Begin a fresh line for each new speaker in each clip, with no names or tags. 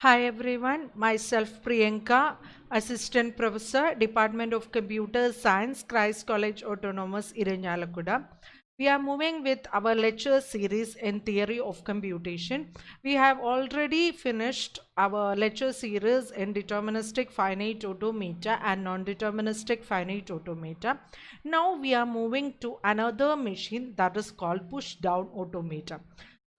Hi everyone, myself Priyanka, Assistant Professor, Department of Computer Science, Christ College Autonomous, Iranyalakuda. We are moving with our lecture series in Theory of Computation. We have already finished our lecture series in Deterministic Finite Automata and Non-Deterministic Finite Automata. Now we are moving to another machine that is called Push-Down Automata.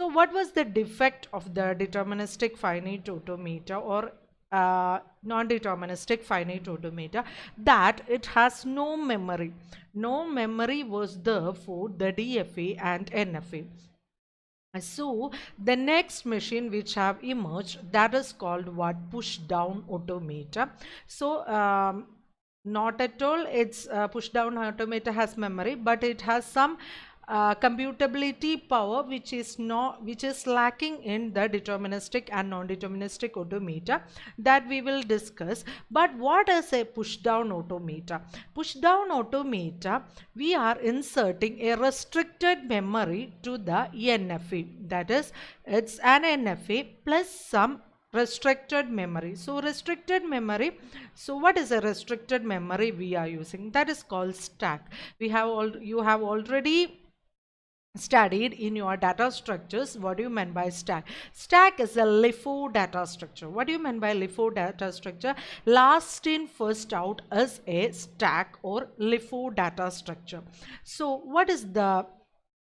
So what was the defect of the deterministic finite automata or non-deterministic finite automata? That it has no memory. No memory was there for the DFA and NFA. So the next machine which have emerged, that is called what? Push down automata. So not at all its push down automata has memory, but it has some computability power which is lacking in the deterministic and non-deterministic automata that we will discuss. But what is a push down automata? Push down automata, we are inserting a restricted memory to the NFA, that is it's an NFA plus some restricted memory. So restricted memory, so what is a restricted memory we are using? That is called stack. You have already studied in your data structures. What do you mean by stack? Stack is a LIFO data structure. What do you mean by LIFO data structure? Last in first out is a stack or LIFO data structure. So what is the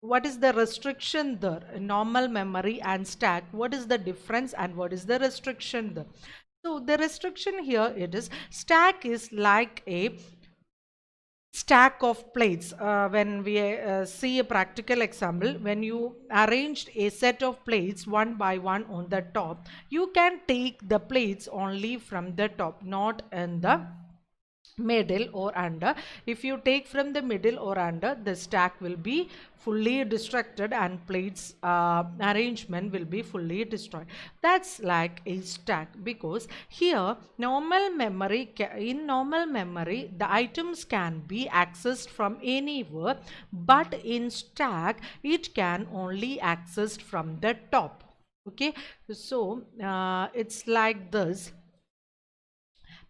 restriction there? Normal memory and stack, what is the difference and what is the restriction there? So the restriction here, it is stack is like a stack of plates. When we see a practical example, when you arranged a set of plates one by one on the top, you can take the plates only from the top, not in the middle or under. If you take from the middle or under, the stack will be fully destructed and plates arrangement will be fully destroyed. That's like a stack, because here in normal memory the items can be accessed from anywhere, but in stack it can only accessed from the top. Okay, so it's like this.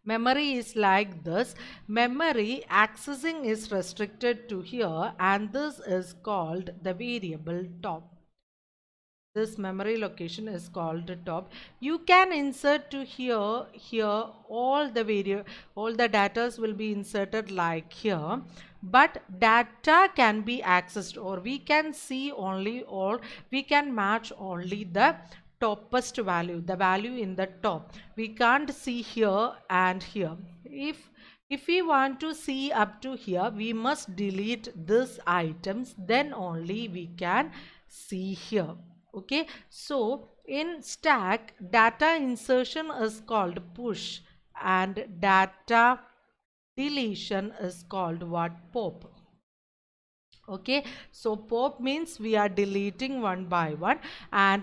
Memory is like this. Memory accessing is restricted to here, and this is called the variable top. This memory location is called the top. You can insert to here all the datas will be inserted like here, but data can be accessed, or we can see only, or we can match only the topmost value, the value in the top. We can't see here and here. If we want to see up to here, we must delete these items, then only we can see here. Okay, so in stack, data insertion is called push and data deletion is called what? Pop. Okay, so pop means we are deleting one by one, and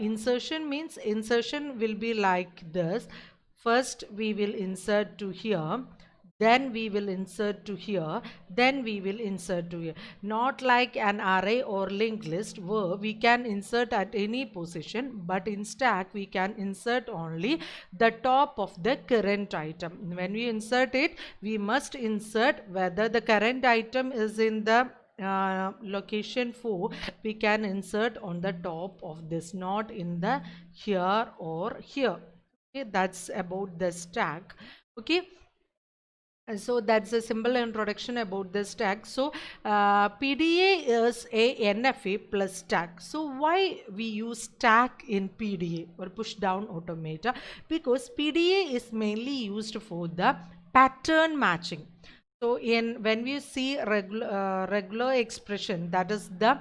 insertion means insertion will be like this. First we will insert to here, then we will insert to here, then we will insert to here. Not like an array or linked list where we can insert at any position, but in stack we can insert only the top of the current item. When we insert it, we must insert whether the current item is in the location 4, we can insert on the top of this, not in the here or here. Okay, that's about the stack. Okay, and so that's a simple introduction about the stack. So PDA is a NFA plus stack. So why we use stack in PDA or push down automata? Because PDA is mainly used for the pattern matching. So when we see regular expression, that is the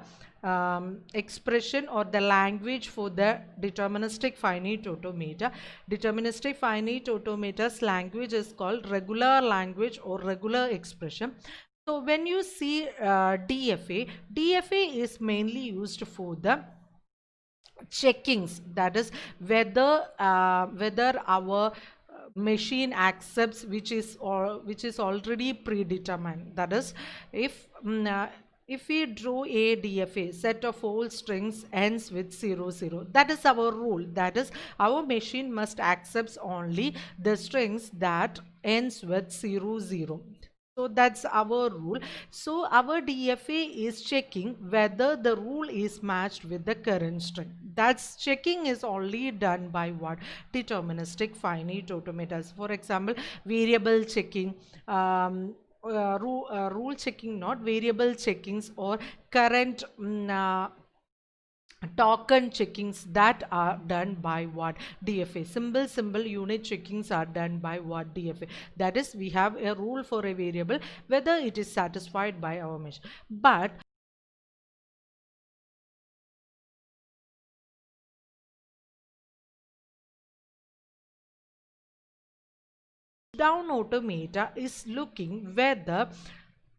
expression or the language for the deterministic finite automata. Deterministic finite automata's language is called regular language or regular expression. So when you see DFA is mainly used for the checkings, that is whether our machine accepts which is already predetermined. That is, if we draw a DFA set of all strings ends with 00, that is our rule. That is, our machine must accept only the strings that ends with 00. So that's our rule. So our DFA is checking whether the rule is matched with the current string. That's checking is only done by what? Deterministic finite automatons. For example, variable checking, rule checking, not variable checkings, or current token checkings that are done by what? DFA. Symbol unit checkings are done by what? DFA. That is, we have a rule for a variable whether it is satisfied by our machine. But down automata is looking whether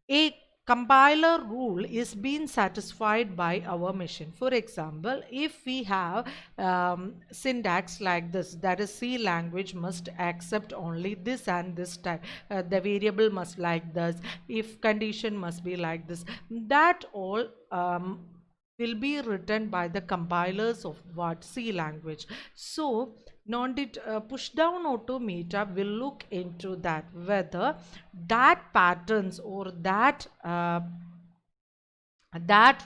a compiler rule is being satisfied by our machine. For example, if we have syntax like this, that is, C language must accept only this and this type, the variable must like this, if condition must be like this, that all will be written by the compilers of what? C language. So push down automata will look into that whether that patterns or that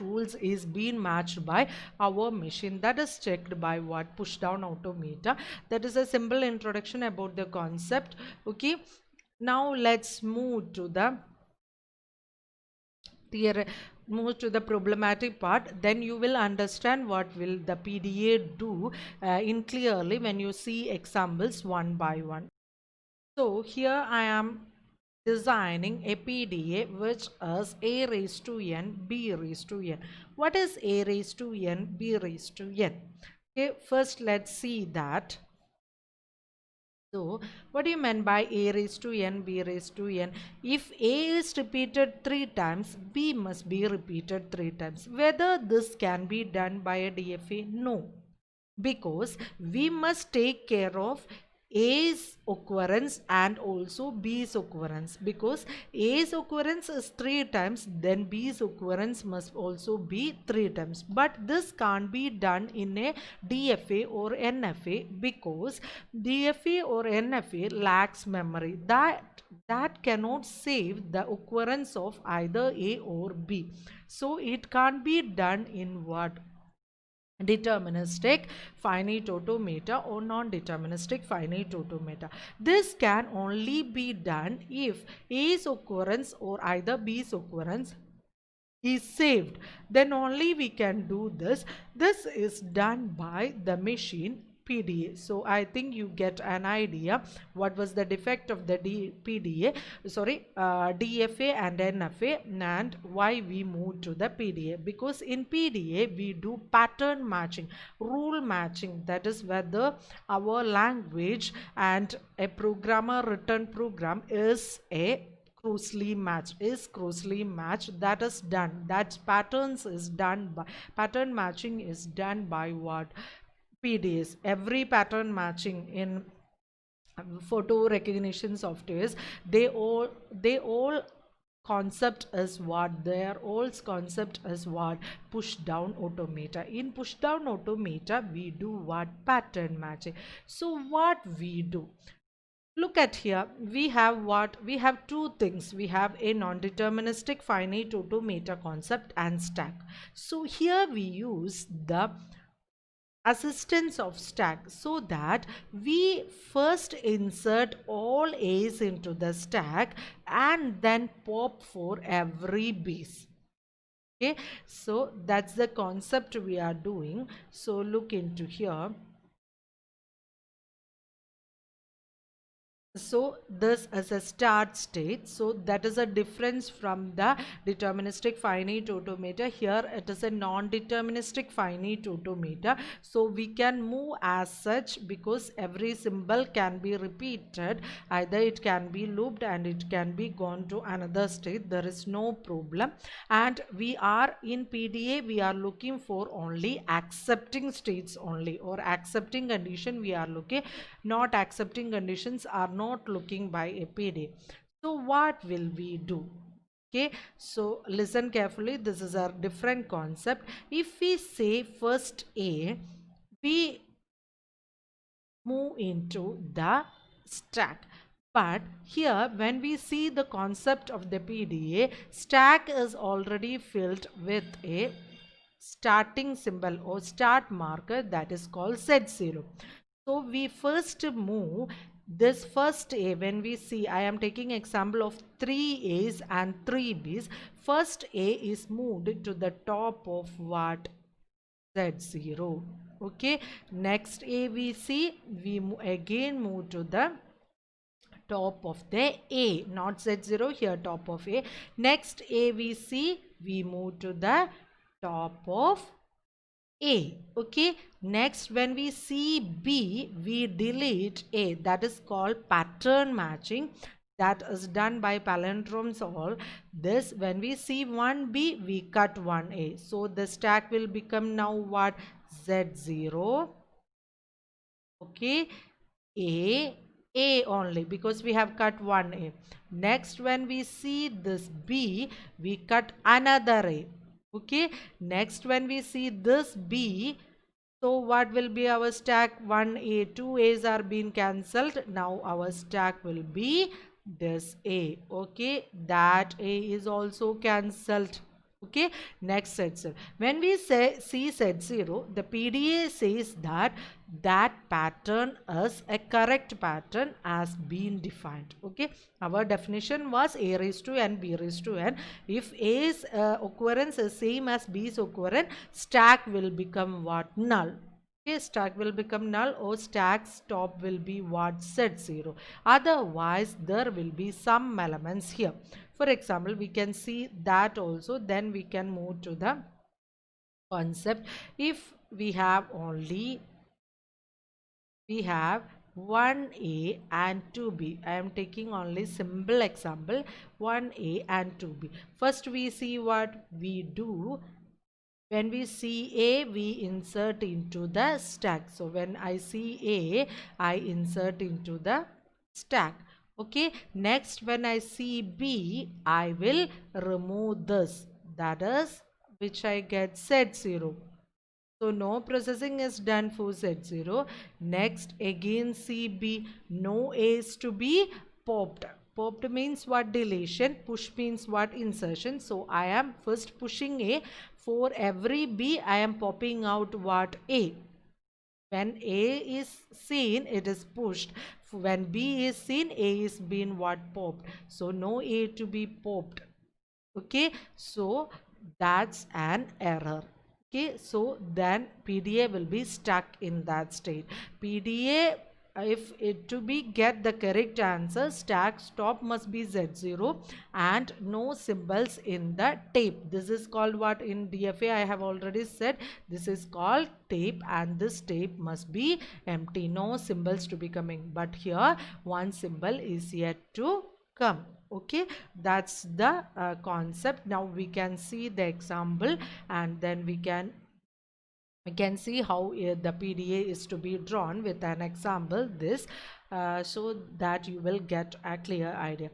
rules is being matched by our machine. That is checked by what? Push down automata. That is a simple introduction about the concept. Okay, now let's move to the problematic part. Then you will understand what will the PDA do in clearly when you see examples one by one. So here I am designing a PDA which is a raised to n, b raised to n. What is a raised to n, b raised to n? Okay, first let's see that. So, what do you mean by a raised to n, b raised to n? If a is repeated 3 times, b must be repeated 3 times. Whether this can be done by a DFA? No. Because we must take care of A's occurrence and also B's occurrence, because A's occurrence is 3 times, then B's occurrence must also be 3 times. But this can't be done in a DFA or NFA, because DFA or NFA lacks memory. That cannot save the occurrence of either A or B. So it can't be done in what? Deterministic finite automata or non-deterministic finite automata. This can only be done if A's occurrence or either B's occurrence is saved. Then only we can do this. This is done by the machine PDA. So I think you get an idea what was the defect of the DFA and NFA, and why we moved to the PDA. Because in PDA we do pattern matching, rule matching, that is whether our language and a programmer written program is closely matched. That is done. That patterns is done by pattern matching is done by what? PDS. Every pattern matching in photo recognition softwares, they all concept is what? Their old concept is what? Push down automata. In push down automata we do what? Pattern matching. So what we do? Look at here, we have what? We have two things. We have a non-deterministic finite automata concept and stack. So here we use the assistance of stack, so that we first insert all A's into the stack and then pop for every base. Okay, so that's the concept we are doing. So look into here. So this is a start state. So that is a difference from the deterministic finite automata. Here it is a non-deterministic finite automata. So we can move as such, because every symbol can be repeated. Either it can be looped and it can be gone to another state. There is no problem. And we are in PDA, we are looking for only accepting states only, or accepting condition we are looking. Not accepting conditions are not looking by a PDA. So what will we do? Okay, so listen carefully. This is a different concept. If we say first A, we move into the stack. But here, when we see the concept of the PDA, stack is already filled with a starting symbol or start marker, that is called Z0. So we first move this first A. When we see, I am taking example of 3 A's and 3 B's. First A is moved to the top of what? Z0. Okay, next A we see, we again move to the top of the A, not Z0, here top of A. Next A we see, we move to the top of A. Okay, next when we see B, we delete A. That is called pattern matching. That is done by palindrome solve. This, when we see 1B, we cut 1A. So the stack will become now what? Z0. Okay, A only, because we have cut one A. Next, when we see this B, we cut another A. Okay, next when we see this B, so what will be our stack? 1A, 2 A's are being cancelled. Now our stack will be this A. Okay, that A is also cancelled. Okay, next Z0. When we say see Z0, the PDA says that that pattern is a correct pattern as been defined. Okay, our definition was A raised to n, B raised to n. If A's occurrence is same as B's occurrence, stack will become what? Null. Okay, stack will become null, or stack top will be what? Z0. Otherwise, there will be some elements here. For example, we can see that also. Then we can move to the concept. If we have 1A and 2B. I am taking only simple example, 1A and 2B. First we see what we do. When we see A, we insert into the stack. So when I see A, I insert into the stack. Okay, next when I see B, I will remove this. That is which I get Z0. So no processing is done for Z0. Next again CB, no A is to be popped. Popped means what? Deletion. Push means what? Insertion. So I am first pushing A. For every B, I am popping out what? A. When A is seen, it is pushed. When B is seen, A is being what? Popped. So no A to be popped. Okay, so that's an error. Okay, so then PDA will be stuck in that state. PDA, if it to be get the correct answer, stack stop must be Z0 and no symbols in the tape. This is called what? In DFA I have already said, this is called tape, and this tape must be empty, no symbols to be coming. But here one symbol is yet to come. Okay, that's the concept. Now we can see the example, and then we can see how the PDA is to be drawn with an example this, so that you will get a clear idea.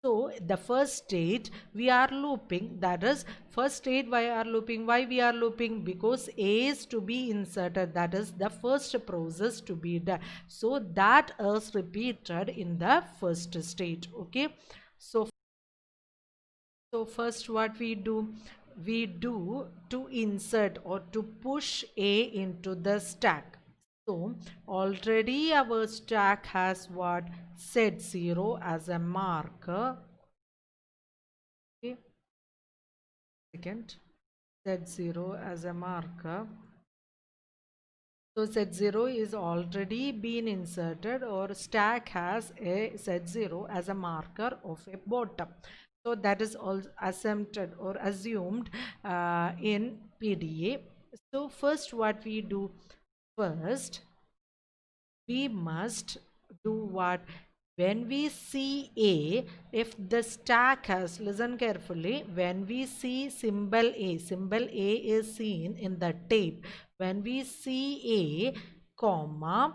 So the first state we are looping, that is first state why are looping? Why we are looping? Because A is to be inserted, that is the first process to be done. So that is repeated in the first state. Okay, so first what we do? We do to insert or to push A into the stack. So already our stack has what? Z0 as a marker. Okay, second, Z0 as a marker. So Z0 is already been inserted, or stack has a Z0 as a marker of a bottom. So that is also assumed or assumed in PDA. So first what we do? First we must do what? When we see A, if the stack has, listen carefully, when we see symbol A is seen in the tape. When we see A, comma,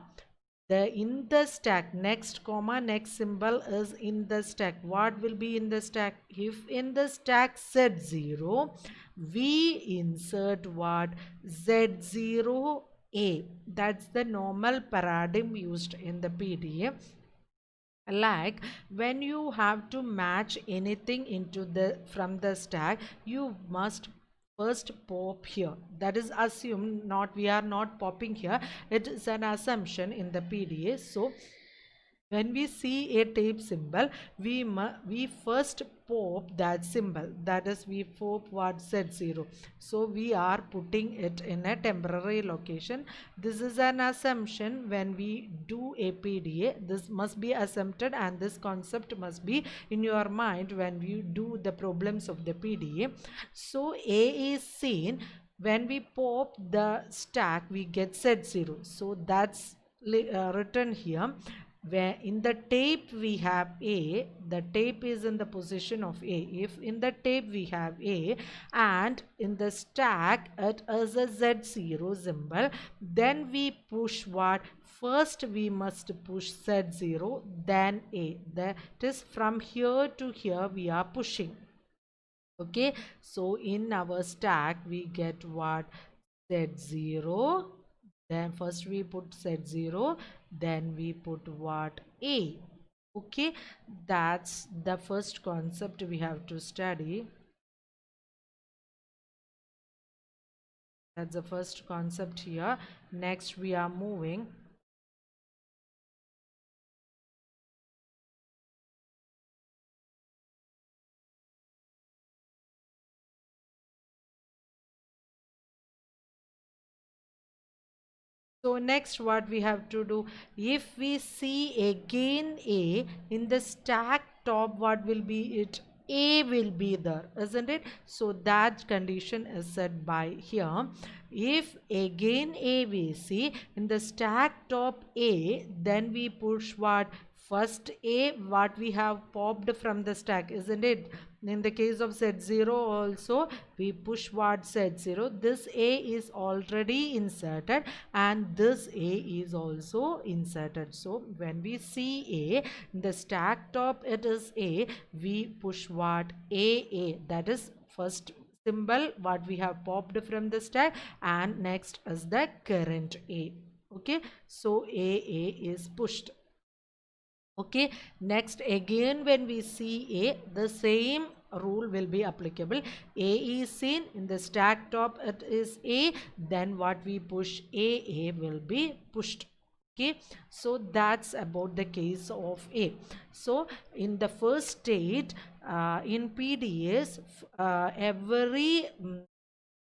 The in the stack, next comma next symbol is in the stack. What will be in the stack? If in the stack Z0, we insert what? Z0A. That's the normal paradigm used in the PDA. Like when you have to match anything into the from the stack, you must first pop here. That is assumed, not we are not popping here, it is an assumption in the PDA. So when we see a tape symbol, we first pop that symbol, that is we pop what? Z0. So we are putting it in a temporary location. This is an assumption. When we do a PDA, this must be assumed, and this concept must be in your mind when you do the problems of the PDA. So A is seen. When we pop the stack, we get Z0. So that's written here. Where in the tape we have A, the tape is in the position of A. If in the tape we have A and in the stack it is a Z0 symbol, then we push what? First we must push Z0, then A. That is from here to here we are pushing. Okay, so in our stack we get what? Z0. Then first we put Z0, then we put what? A. Okay, that's the first concept we have to study. That's the first concept here. Next we are moving. So next what we have to do, if we see again A in the stack top, what will be it? A will be there, isn't it? So that condition is set by here. If again A we see in the stack top A, then we push what? First A, what we have popped from the stack, isn't it? In the case of Z0 also, we push what? Z0. This A is already inserted and this A is also inserted. So when we see A, in the stack top it is A, we push what? AA. That is first symbol what we have popped from the stack, and next is the current A. Okay, so AA is pushed. Okay, next again when we see A, the same rule will be applicable. A is seen in the stack top, it is A, then what we push A will be pushed. Okay, so that's about the case of A. So in the first state, in PDAs, every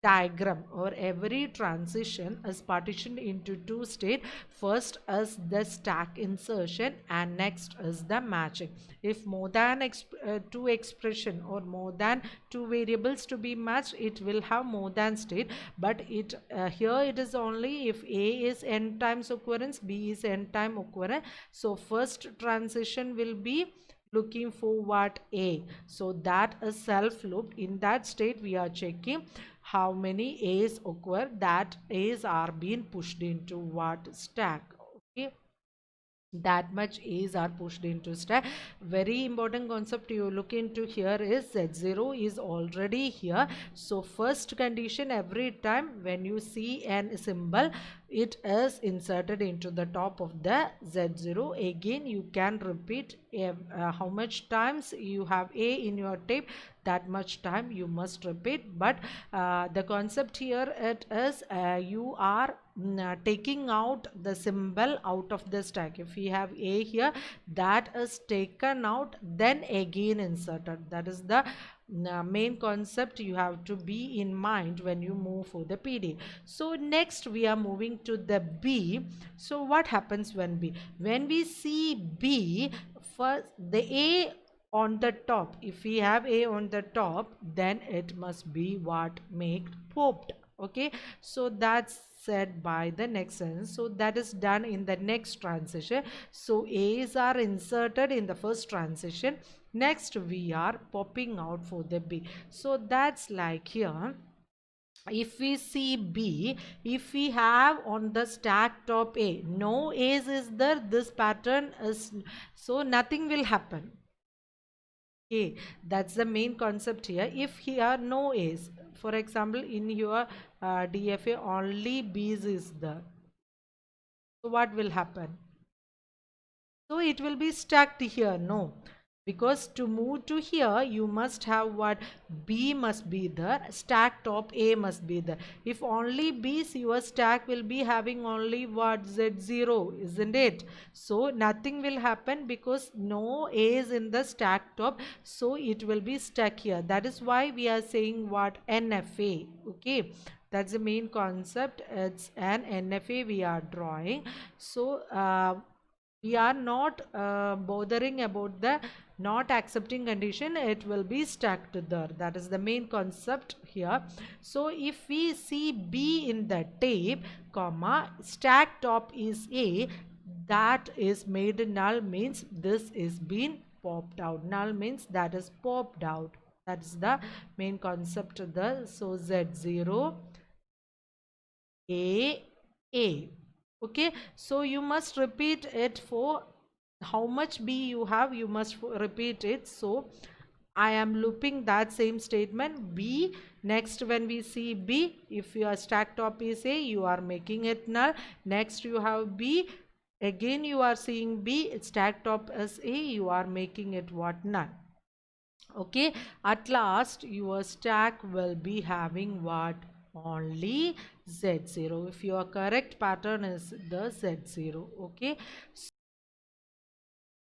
diagram or every transition is partitioned into two states. First is the stack insertion and next is the matching. If more than two expression or more than two variables to be matched, it will have more than state, but it here it is only if A is n times occurrence, B is n time occurrence. So first transition will be looking for what? A. So that is self loop. In that state we are checking how many A's occur, that A's are being pushed into what? Stack. Okay, that much A's are pushed into stack. Very important concept you look into here is Z0 is already here. So first condition, every time when you see an symbol, it is inserted into the top of the Z0. Again you can repeat how much times you have A in your tape, that much time you must repeat. But the concept here it is you are taking out the symbol out of the stack. If we have A here, that is taken out, then again inserted. That is the main concept you have to be in mind when you move for the PD. So next we are moving to the B. So what happens when B? When we see B, first the A on the top, if we have A on the top, then it must be what? Make popped. Okay, so that's said by the next sentence. So that is done in the next transition. So A's are inserted in the first transition. Next we are popping out for the B. So that's like here. if we see B, if we have on the stack top A, no A's is there, this pattern is, so nothing will happen. Okay, that's the main concept here. If here no A's, for example, in your DFA only B's is there, so what will happen? So it will be stacked here, no. Because to move to here, you must have what? B must be there, stack top A must be there. If only B's, your stack will be having only what? Z0, isn't it? So nothing will happen because no A's in the stack top. So it will be stuck here. That is why we are saying what? NFA. Okay. That's the main concept. It's an NFA we are drawing. So we are not bothering about the not accepting condition, it will be stacked there. That is the main concept here. So if we see B in the tape, comma, stack top is A, that is made null, means this is been popped out. Null means that is popped out. That is the main concept there. So Z0 A. Okay, so you must repeat it for how much B you have, you must repeat it. So I am looping that same statement B. Next, when we see B, if your stack top is A, you are making it null. Next you have B, again you are seeing B, stack top is A, you are making it what? Null. Okay, at last your stack will be having what? Only Z0. If your correct pattern is the Z0. Okay,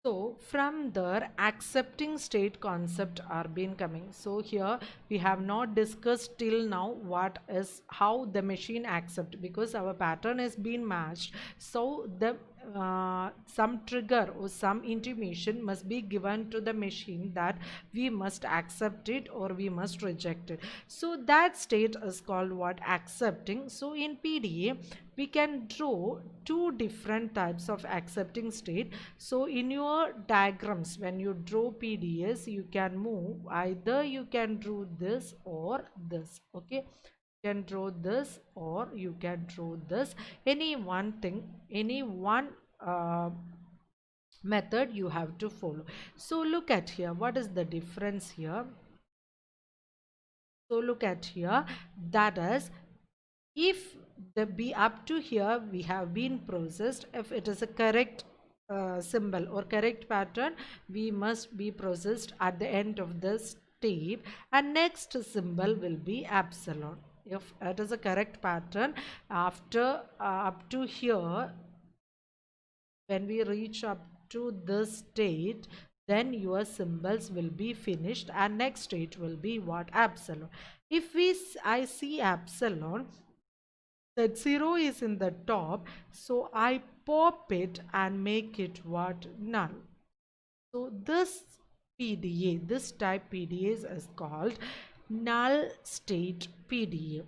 so from there accepting state concept are been coming. So here we have not discussed till now what is how the machine accept, because our pattern has been matched. So the some trigger or some intimation must be given to the machine that we must accept it or we must reject it. So that state is called what? Accepting. So in PDA we can draw two different types of accepting state. So in your diagrams, when you draw PDS, you can move, either you can draw this or this. Okay, you can draw this or you can draw this, any one thing, any one method you have to follow. So look at here, what is the difference here? So look at here, that is, if the B up to here we have been processed, if it is a correct symbol or correct pattern, we must be processed at the end of this step, and next symbol will be epsilon. If it is a correct pattern, after up to here, when we reach up to this state, then your symbols will be finished and next state will be what? Epsilon. If I see epsilon, that 0 is in the top, so I pop it and make it what? Null. So this PDA, this type PDA is called null state PDA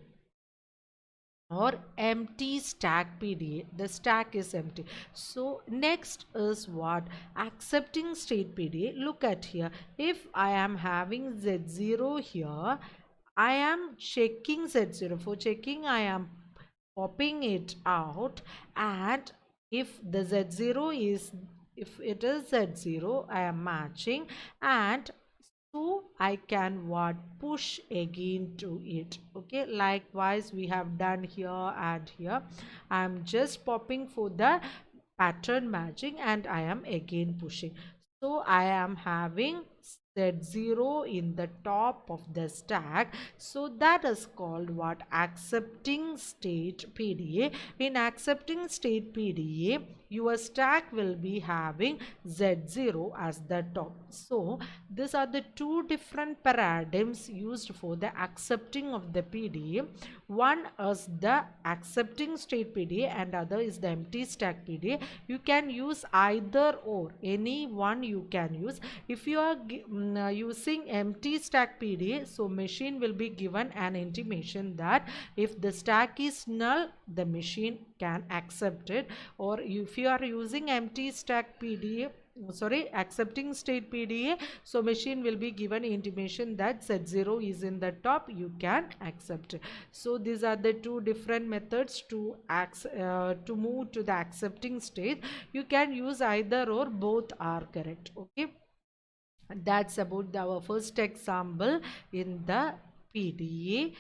or empty stack PDA. The stack is empty. So next is what? Accepting state PDA. Look at here, if I am having Z0 here, I am checking Z0. For checking, I am popping it out, and if the Z0 is, if it is Z0, I am matching, and so I can what? Push again to it. Okay, likewise we have done here and here. I am just popping for the pattern matching and I am again pushing. So I am having Z0 in the top of the stack. So that is called what? Accepting state PDA. In accepting state PDA, your stack will be having Z0 as the top. So these are the two different paradigms used for the accepting of the PDA. One is the accepting state PDA and other is the empty stack PDA. You can use either or, any one you can use. If you are using empty stack PDA, so machine will be given an intimation that if the stack is null, the machine can accept it. Or if you are using empty stack PDA, sorry, accepting state PDA. So machine will be given intimation that Z0 is in the top, you can accept. So these are the two different methods to move to the accepting state. You can use either or, both are correct. Okay, that's about our first example in the PDA.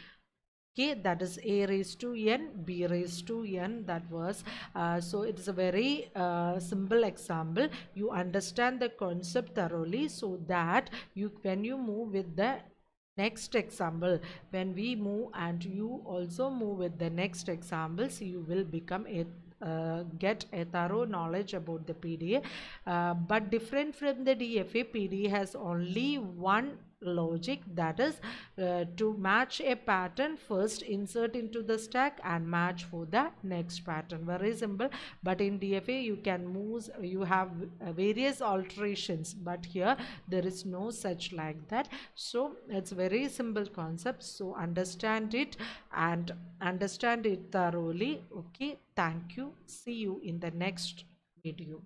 Okay, that is a raised to n, b raised to n. That was so it is a very simple example. You understand the concept thoroughly, so that you, when you move with the next example, when we move and you also move with the next examples, you will become a get a thorough knowledge about the PDA. But different from the DFA, PDA has only one logic, that is to match a pattern, first insert into the stack and match for the next pattern. Very simple. But in DFA you can move, you have various alterations, but here there is no such like that. So it's very simple concept, so understand it and understand it thoroughly. Okay, thank you, see you in the next video.